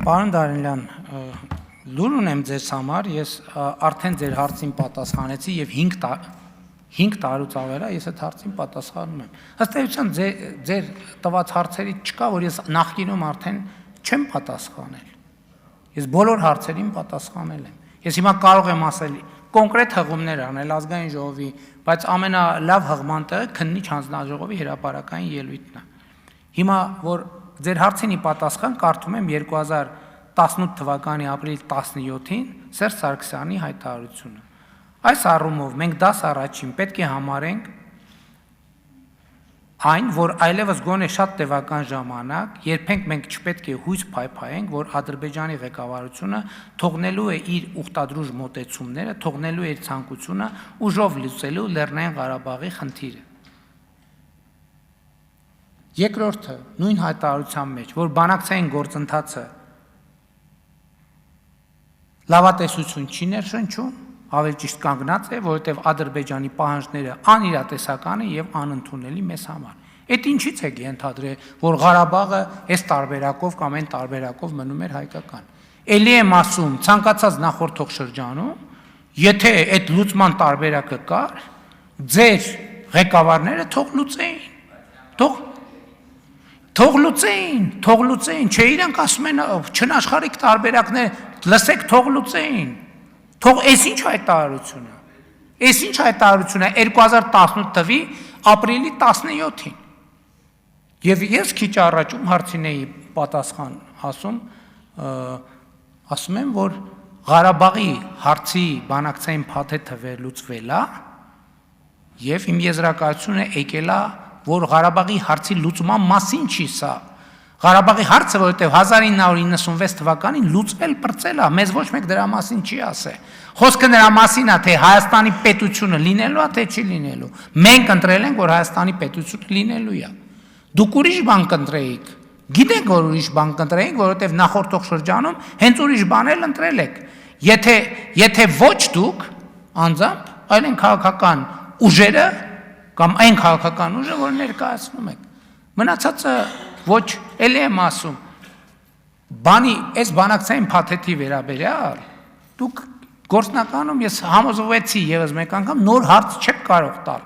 Պարոն Դարենյան, լուր ունեմ ձեզ համար, ես արդեն ձեր հարցին պատասխանեցի եւ 5 տարուց ավել է, ես այդ հարցին պատասխանում եմ։ Ըստ էության ձեր տված հարցերից չկա, որ ես նախկինում արդեն չեմ պատասխանել։ Ես բոլոր հարցերին պատասխանել եմ։ Ես հիմա կարող եմ ասել կոնկրետ հղումներ անել ազգային ժողովի, բայց ամենալավ հղման տեղը քննիչ հանձնաժողովի հրապարակային ելույթն է։ Հիմա որ ձեր հարցինի պատասխան կարդում եմ 2018 թվականի ապրիլի 17-ին Սերժ Սարգսյանի հայտարարությունը։ Այս առումով մենք դաս առաջին պետք է համարենք այն, որ այլևս գոնե շատ տևական ժամանակ, երբենք մենք չպետք է հույս փայփայենք, որ Ադրբեջանի ղեկավարությունը թողնելու է իր ուխտադրուժ մոտեցումները, թողնելու է իր ցանկությունը ուժով լուծելու Լեռնային Ղարաբաղի խնդիրը։ Երկրորդը, նույն հայտարարության մեջ, որ բանակցային գործընթացը լավատեսություն չի ներշնչում, ավելի ճիշտ կանգնած է, որովհետև Ադրբեջանի պահանջները անիրատեսական են եւ անընդունելի մեզ համար։ Այդ ինչից է ենթադրել, որ Ղարաբաղը այս տարբերակով կամ այն տարբերակով մնում էր հայկական։ Էլի եմ ասում, ցանկացած նախորդող շրջանում, եթե այդ լուծման տարբերակը կար, ձեր ղեկավարները թող լուծեին։ Թող լուծեին, չէ իրանք ասում են չնաշխարհիկ տարբերակներ, լսեք թող լուծեին։ Թող էս ինչ հայտարարություն է։ Էս ինչ հայտարարություն է 2018 թվականի ապրիլի 17-ին։ Եվ ես քիչ առաջում հարցին էի պատասխան ասում եմ, որ Ղարաբաղի հարցի բանակցային փաթեթը վերլուծվել է եւ իմ եզրակացությունը եկել է, որ Ղարաբաղի հարցի լուծման մասին չի սա։ Ղարաբաղի հարցը, որովհետև 1996 թվականին լուծվել պրծել է, մեզ ոչ մեկ դրա մասին չի ասել։ Խոսքը նրա մասին է, թե Հայաստանի պետությունը լինելու է, թե չի լինելու։ Մենք ընտրել ենք, որ Հայաստանի պետությունը լինելու է։ Դուք ուրիշ բան կընտրեիք։ Գիտենք, որ ուրիշ բան կընտրեիք, որովհետև նախորդող շրջանում հենց ուրիշ բաներ ընտրել եք։ Եթե ոչ դուք անձամբ, այլ են քաղաքական ուժերը կամ այն քաղաքական ուժը, որ ներկայացնում եք։ Մնացածը ոչ, էլի եմ ասում, այս բանակցային փաթեթի վերաբերյալ, դուք գործնականում ես համոզվեցի եւս մեկ անգամ նոր հարց չեք կարող տալ։